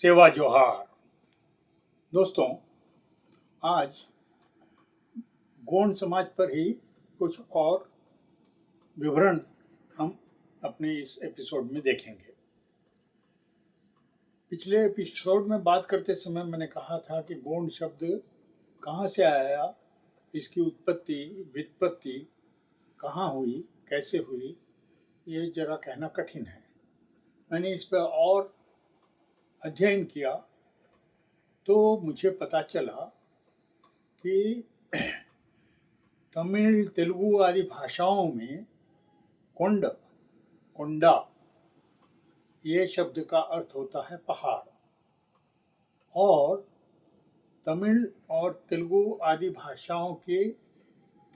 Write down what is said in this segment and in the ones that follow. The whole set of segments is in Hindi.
सेवा जोहार। दोस्तों, आज गोंड समाज पर ही कुछ और विवरण हम अपने इस एपिसोड में देखेंगे। पिछले एपिसोड में बात करते समय मैंने कहा था कि गोंड शब्द कहाँ से आया, इसकी उत्पत्ति व्युत्पत्ति कहाँ हुई, कैसे हुई, ये जरा कहना कठिन है। मैंने इस पर और अध्ययन किया तो मुझे पता चला कि तमिल, तेलुगु आदि भाषाओं में कोंडा ये शब्द का अर्थ होता है पहाड़, और तमिल और तेलुगु आदि भाषाओं के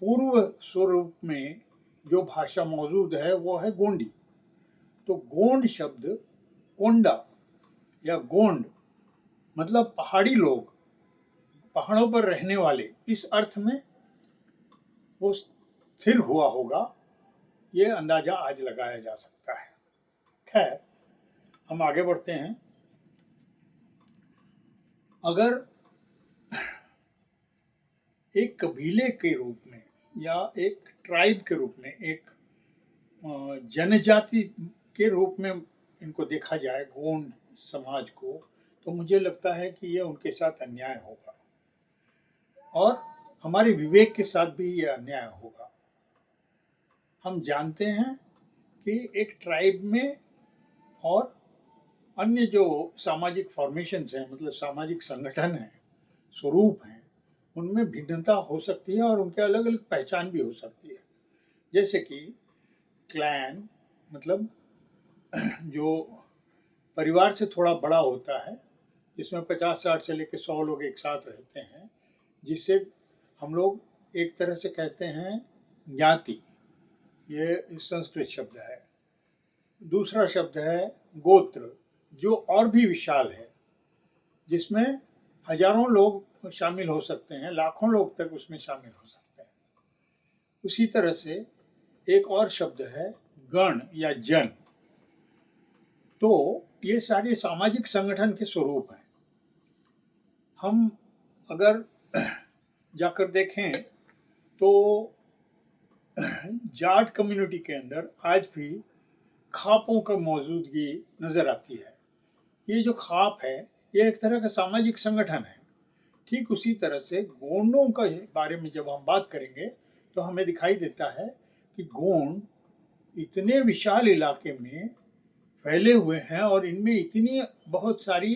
पूर्व स्वरूप में जो भाषा मौजूद है वो है गोंडी। तो गोंड शब्द कोंडा या गोंड मतलब पहाड़ी लोग, पहाड़ों पर रहने वाले, इस अर्थ में वो स्थिर हुआ होगा, ये अंदाजा आज लगाया जा सकता है। खैर, हम आगे बढ़ते हैं। अगर एक कबीले के रूप में या एक ट्राइब के रूप में, एक जनजाति के रूप में इनको देखा जाए, गोंड समाज को, तो मुझे लगता है कि ये उनके साथ अन्याय होगा और हमारे विवेक के साथ भी ये अन्याय होगा। हम जानते हैं कि एक ट्राइब में और अन्य जो सामाजिक फॉर्मेशंस हैं, मतलब सामाजिक संगठन हैं, स्वरूप हैं, उनमें भिन्नता हो सकती है और उनके अलग अलग पहचान भी हो सकती है। जैसे कि क्लैन मतलब जो परिवार से थोड़ा बड़ा होता है, जिसमें 50-60 से लेकर 100 लोग एक साथ रहते हैं, जिससे हम लोग एक तरह से कहते हैं ज्ञाति। ये संस्कृत शब्द है। दूसरा शब्द है गोत्र, जो और भी विशाल है, जिसमें हजारों लोग शामिल हो सकते हैं, लाखों लोग तक उसमें शामिल हो सकते हैं। उसी तरह से एक और शब्द है गण या जन। तो ये सारे सामाजिक संगठन के स्वरूप हैं। हम अगर जाकर देखें तो जाट कम्युनिटी के अंदर आज भी खापों का मौजूदगी नज़र आती है। ये जो खाप है, ये एक तरह का सामाजिक संगठन है। ठीक उसी तरह से गोंडों का बारे में जब हम बात करेंगे तो हमें दिखाई देता है कि गोंड इतने विशाल इलाके में फैले हुए हैं और इनमें इतनी बहुत सारी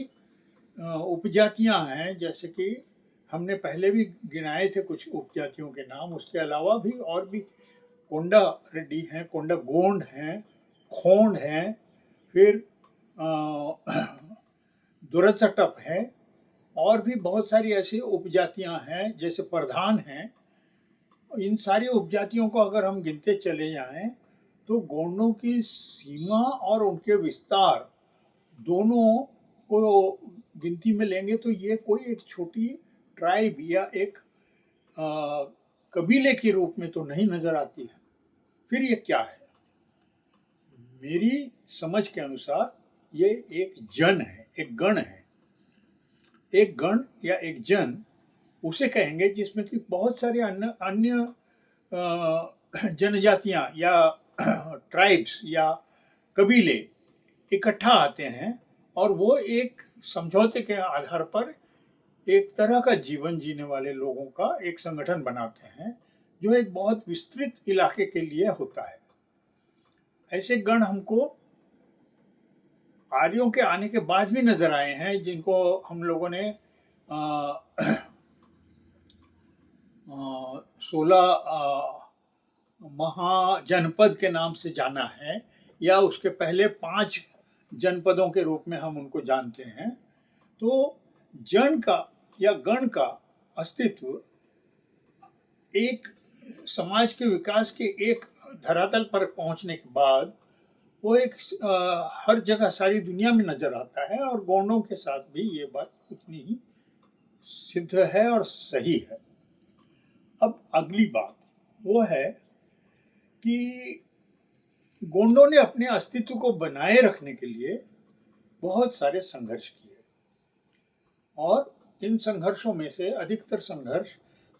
उपजातियां हैं, जैसे कि हमने पहले भी गिनाए थे कुछ उपजातियों के नाम। उसके अलावा भी और भी कोंडा रेड्डी हैं, कोंडा गोंड हैं, खोंड हैं, फिर दुरचटप है, और भी बहुत सारी ऐसी उपजातियां हैं, जैसे प्रधान हैं। इन सारी उपजातियों को अगर हम गिनते चले जाएं तो गोंडों की सीमा और उनके विस्तार दोनों को गिनती में लेंगे तो ये कोई एक छोटी ट्राइब या एक कबीले के रूप में तो नहीं नजर आती है। फिर ये क्या है? मेरी समझ के अनुसार ये एक जन है, एक गण है। एक गण या एक जन उसे कहेंगे जिसमें कि बहुत सारे अन्य जनजातियां या ट्राइब्स या कबीले इकट्ठा आते हैं और वो एक समझौते के आधार पर एक तरह का जीवन जीने वाले लोगों का एक संगठन बनाते हैं, जो एक बहुत विस्तृत इलाके के लिए होता है। ऐसे गण हमको आर्यों के आने के बाद भी नजर आए हैं, जिनको हम लोगों ने 16 महाजनपद के नाम से जाना है, या उसके पहले 5 जनपदों के रूप में हम उनको जानते हैं। तो जन का या गण का अस्तित्व एक समाज के विकास के एक धरातल पर पहुंचने के बाद वो एक हर जगह सारी दुनिया में नजर आता है, और गोंडों के साथ भी ये बात उतनी ही सिद्ध है और सही है। अब अगली बात वो है कि गोंडों ने अपने अस्तित्व को बनाए रखने के लिए बहुत सारे संघर्ष किए। और इन संघर्षों में से अधिकतर संघर्ष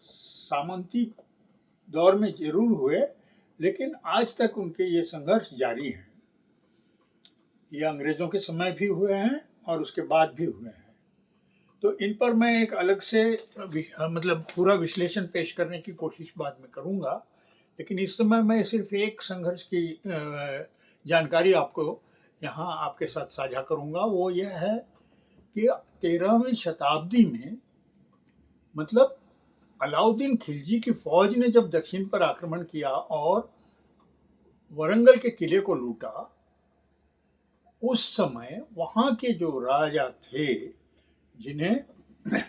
सामंती दौर में जरूर हुए, लेकिन आज तक उनके ये संघर्ष जारी हैं। ये अंग्रेज़ों के समय भी हुए हैं और उसके बाद भी हुए हैं। तो इन पर मैं एक अलग से मतलब पूरा विश्लेषण पेश करने की कोशिश बाद में करूंगा, लेकिन इस समय मैं सिर्फ एक संघर्ष की जानकारी आपको यहाँ आपके साथ साझा करूंगा। वो यह है कि 13वीं शताब्दी में, मतलब अलाउद्दीन खिलजी की फौज ने जब दक्षिण पर आक्रमण किया और वरंगल के किले को लूटा, उस समय वहाँ के जो राजा थे, जिन्हें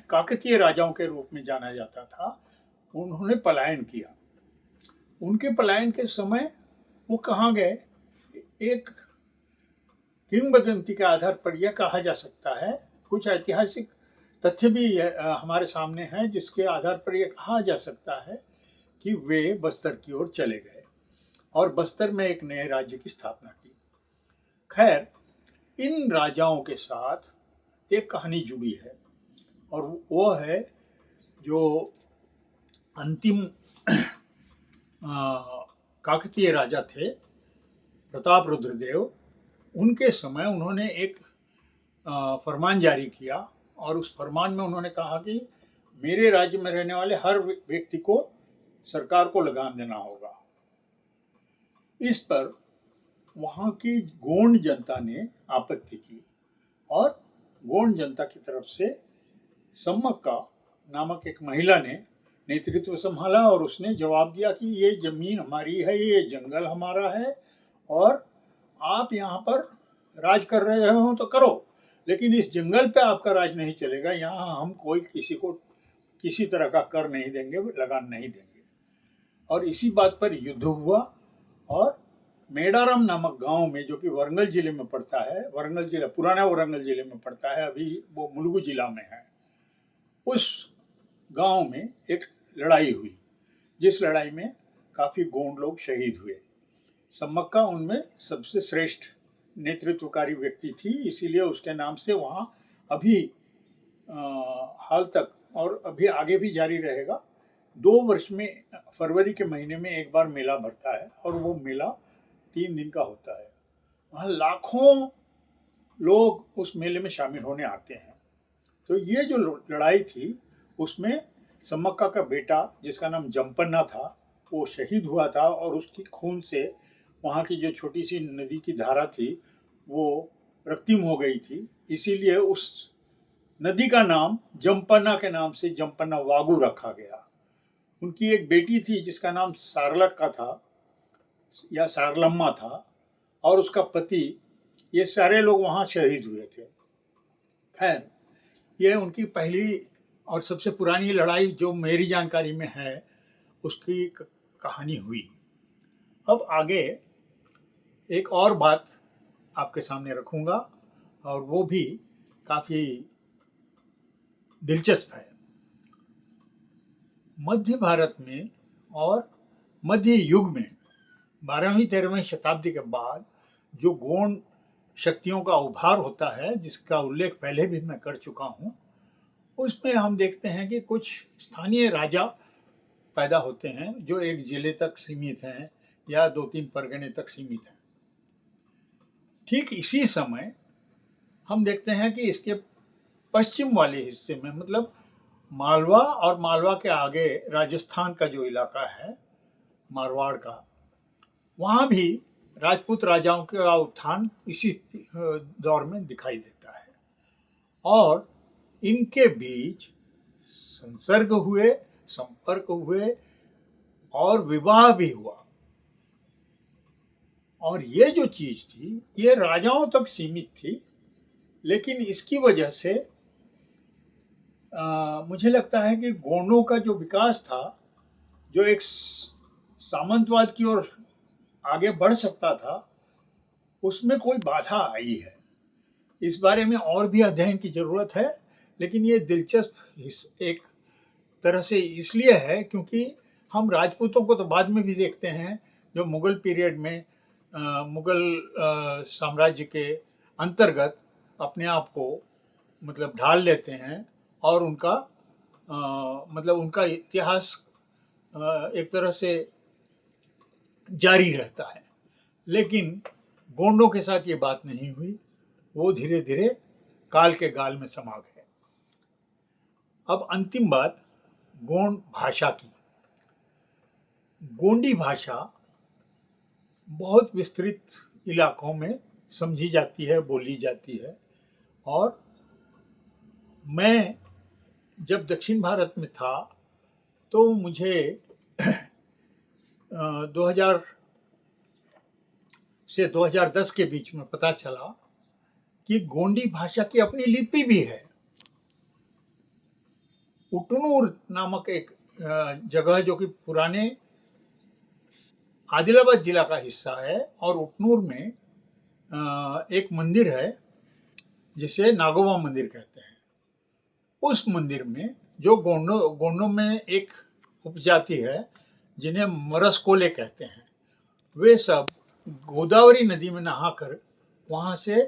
काकतीय राजाओं के रूप में जाना जाता था, उन्होंने पलायन किया। उनके पलायन के समय वो कहाँ गए? एक किंवदंती के आधार पर यह कहा जा सकता है, कुछ ऐतिहासिक तथ्य भी हमारे सामने हैं जिसके आधार पर यह कहा जा सकता है कि वे बस्तर की ओर चले गए और बस्तर में एक नए राज्य की स्थापना की। खैर, इन राजाओं के साथ एक कहानी जुड़ी है और वो है जो अंतिम काकतीय राजा थे, प्रताप रुद्रदेव। उनके समय उन्होंने एक फरमान जारी किया और उस फरमान में उन्होंने कहा कि मेरे राज्य में रहने वाले हर व्यक्ति को सरकार को लगान देना होगा। इस पर वहाँ की गोंड जनता ने आपत्ति की और गोंड जनता की तरफ से सम्मक्का नामक एक महिला ने नेतृत्व संभाला और उसने जवाब दिया कि ये जमीन हमारी है, ये जंगल हमारा है और आप यहाँ पर राज कर रहे हो तो करो, लेकिन इस जंगल पे आपका राज नहीं चलेगा। यहाँ हम कोई किसी को किसी तरह का कर नहीं देंगे, लगान नहीं देंगे। और इसी बात पर युद्ध हुआ और मेडारम नामक गांव में, जो कि वरंगल जिले में पड़ता है, वरंगल जिला पुराना वरंगल जिले में पड़ता है, अभी वो मुलुगु जिला में है, उस गांव में एक लड़ाई हुई, जिस लड़ाई में काफ़ी गोंड लोग शहीद हुए। सम्मक्का उनमें सबसे श्रेष्ठ नेतृत्वकारी व्यक्ति थी, इसीलिए उसके नाम से वहाँ अभी हाल तक और अभी आगे भी जारी रहेगा, 2 वर्ष में फरवरी के महीने में एक बार मेला भरता है और वो मेला 3 दिन का होता है। वहाँ लाखों लोग उस मेले में शामिल होने आते हैं। तो ये जो लड़ाई थी उसमें सम्मक्का का बेटा, जिसका नाम जम्पन्ना था, वो शहीद हुआ था और उसकी खून से वहाँ की जो छोटी सी नदी की धारा थी वो रक्तिम हो गई थी। इसीलिए उस नदी का नाम जम्पन्ना के नाम से जम्पन्ना वागु रखा गया। उनकी एक बेटी थी जिसका नाम सारलक्का था या सारलम्मा था और उसका पति, ये सारे लोग वहाँ शहीद हुए थे। खैर, ये उनकी पहली और सबसे पुरानी लड़ाई जो मेरी जानकारी में है उसकी कहानी हुई। अब आगे एक और बात आपके सामने रखूँगा और वो भी काफ़ी दिलचस्प है। मध्य भारत में और मध्य युग में 12वीं 13वीं शताब्दी के बाद जो गोंड शक्तियों का उभार होता है, जिसका उल्लेख पहले भी मैं कर चुका हूँ, उसमें हम देखते हैं कि कुछ स्थानीय राजा पैदा होते हैं जो एक जिले तक सीमित हैं या 2-3 परगने तक सीमित हैं। ठीक इसी समय हम देखते हैं कि इसके पश्चिम वाले हिस्से में, मतलब मालवा और मालवा के आगे राजस्थान का जो इलाका है, मारवाड़ का, वहाँ भी राजपूत राजाओं का उत्थान इसी दौर में दिखाई देता है और इनके बीच संसर्ग हुए, संपर्क हुए और विवाह भी हुआ। और ये जो चीज़ थी ये राजाओं तक सीमित थी, लेकिन इसकी वजह से मुझे लगता है कि गोंडों का जो विकास था, जो एक सामंतवाद की ओर आगे बढ़ सकता था, उसमें कोई बाधा आई है। इस बारे में और भी अध्ययन की ज़रूरत है, लेकिन ये दिलचस्प एक तरह से इसलिए है क्योंकि हम राजपूतों को तो बाद में भी देखते हैं जो मुग़ल पीरियड में मुग़ल साम्राज्य के अंतर्गत अपने आप को मतलब ढाल लेते हैं और उनका मतलब उनका इतिहास एक तरह से जारी रहता है। लेकिन गोंडों के साथ ये बात नहीं हुई, वो धीरे धीरे काल के गाल में समा गए। अब अंतिम बात गोंड भाषा की। गोंडी भाषा बहुत विस्तृत इलाकों में समझी जाती है, बोली जाती है। और मैं जब दक्षिण भारत में था तो मुझे 2000 से 2010 के बीच में पता चला कि गोंडी भाषा की अपनी लिपि भी है। उटनूर नामक एक जगह जो कि पुराने आदिलाबाद जिला का हिस्सा है, और उटनूर में एक मंदिर है जिसे नागोबा मंदिर कहते हैं। उस मंदिर में जो गोंडों में एक उपजाति है जिन्हें मरसकोले कहते हैं, वे सब गोदावरी नदी में नहाकर वहाँ से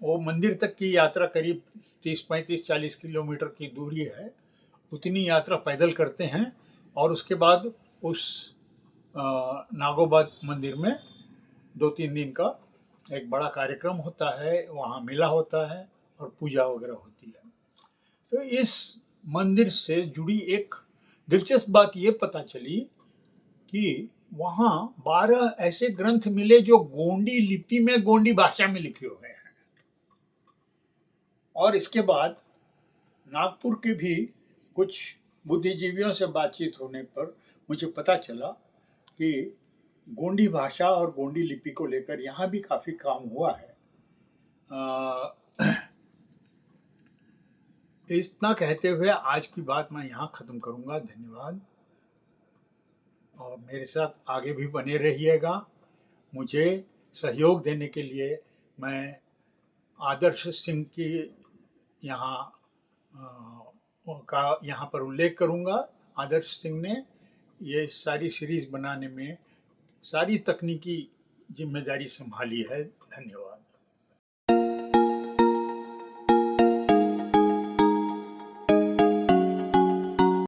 वो मंदिर तक की यात्रा करीब 30-35-40 किलोमीटर की दूरी है, उतनी यात्रा पैदल करते हैं। और उसके बाद उस नागोबा मंदिर में 2-3 दिन का एक बड़ा कार्यक्रम होता है, वहाँ मेला होता है और पूजा वगैरह होती है। तो इस मंदिर से जुड़ी एक दिलचस्प बात ये पता चली कि वहाँ 12 ऐसे ग्रंथ मिले जो गोंडी लिपि में, गोंडी भाषा में लिखे हुए हैं। और इसके बाद नागपुर के भी कुछ बुद्धिजीवियों से बातचीत होने पर मुझे पता चला कि गोंडी भाषा और गोंडी लिपि को लेकर यहाँ भी काफ़ी काम हुआ है। इतना कहते हुए आज की बात मैं यहाँ ख़त्म करूँगा। धन्यवाद, और मेरे साथ आगे भी बने रहिएगा। मुझे सहयोग देने के लिए मैं आदर्श सिंह की यहाँ पर उल्लेख करूँगा। आदर्श सिंह ने ये सारी सीरीज़ बनाने में सारी तकनीकी जिम्मेदारी संभाली है। धन्यवाद।